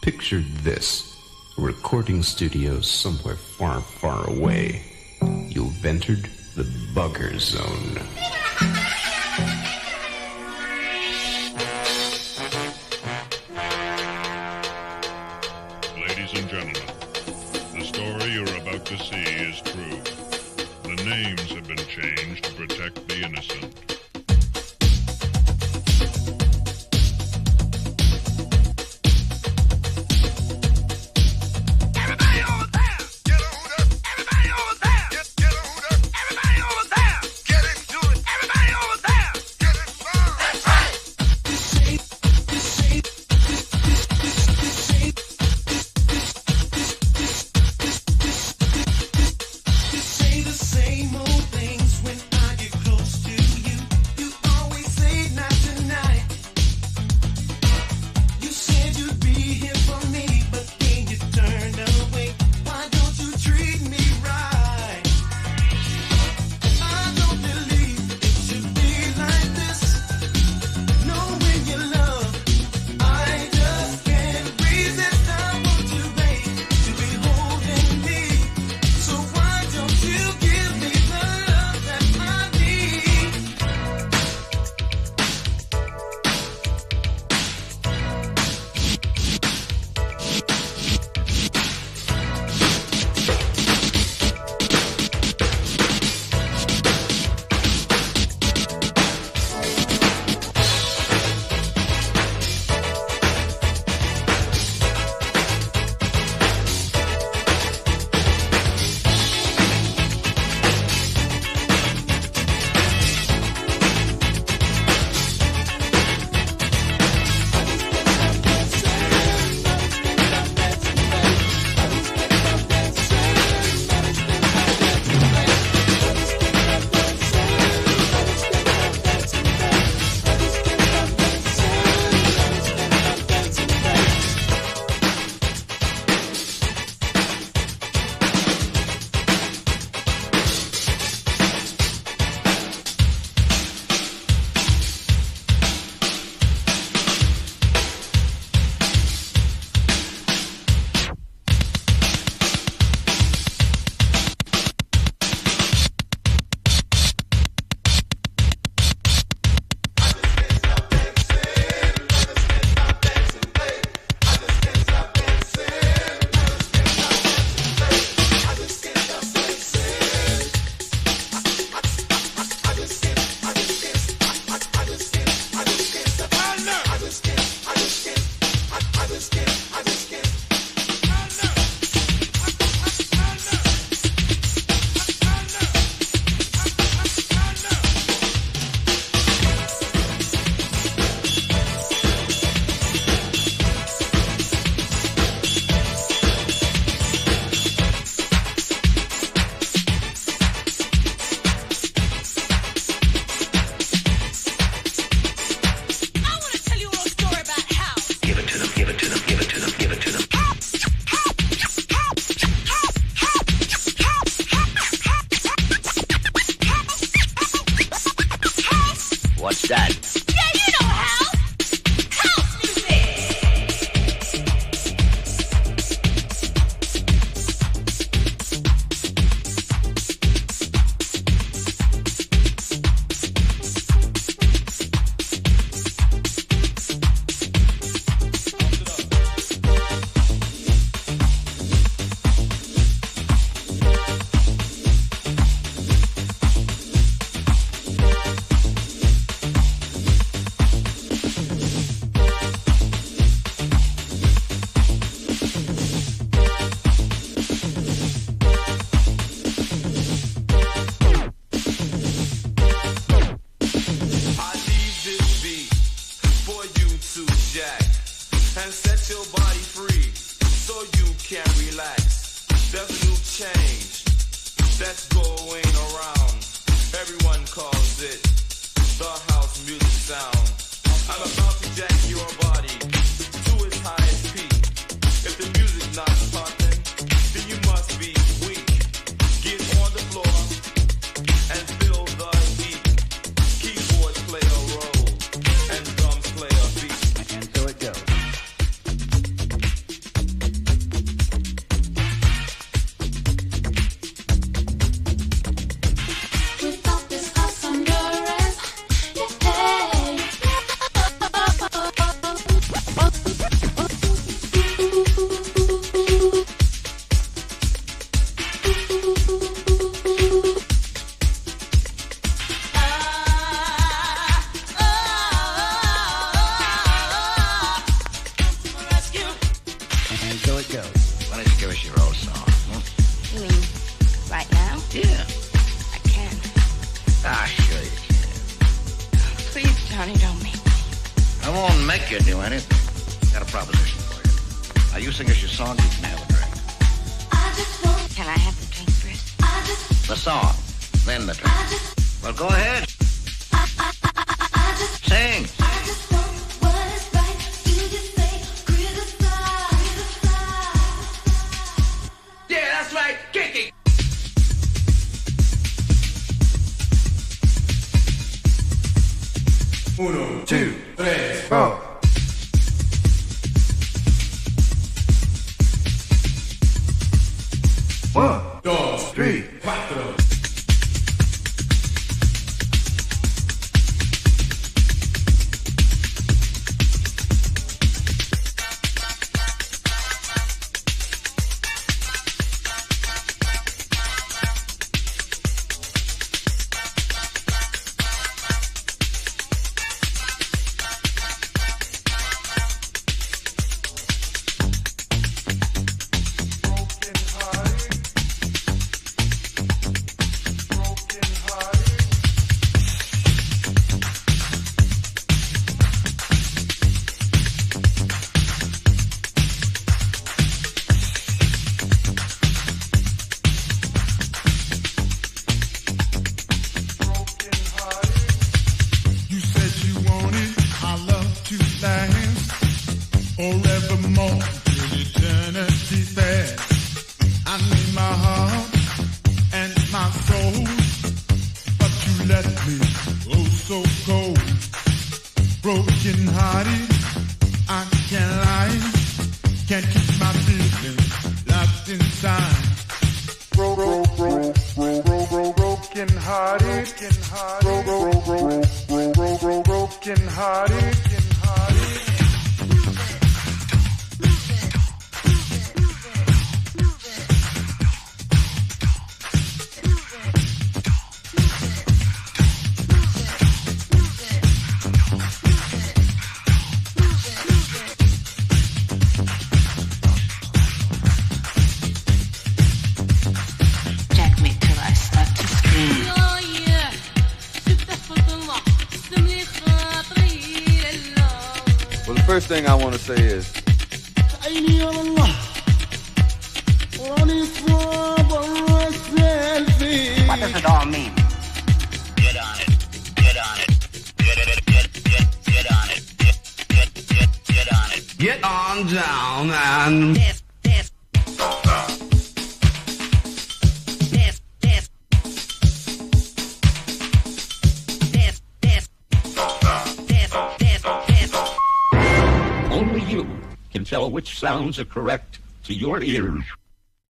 Picture this. A recording studio somewhere far, far away. You've entered the bugger zone. Ladies and gentlemen, the story you're about to see is true. The names have been changed to protect the innocent. What's that? Yeah, you know house. House music. And set your body free so you can relax. There's a new change that's going around. Everyone calls it the house music sound. I'm about to jack your body to its highest peak. If the music's not pumping, then you must be weak. Get on the floor and feel the heat. Keyboards play a role and drums play a beat. And so it goes. bet you'd do anything. Got a proposition for you. Now you sing us your song, you can have a drink. Can I have the drink first? The song, then the drink. Well, go ahead. Sing. Yeah, that's right. Kick it. Uno, two, tres, four. One, dos, tres, cuatro. Forevermore, till eternity fast. I need my heart and my soul, but you left me oh so cold. Broken hearted, I can't lie, can't keep my feelings locked inside. Broken hearted, broken hearted. First thing I want to say is What does it all mean? Get on it. Get on it. Get on it. Get on it. Get on down and only you can tell which sounds are correct to your ears.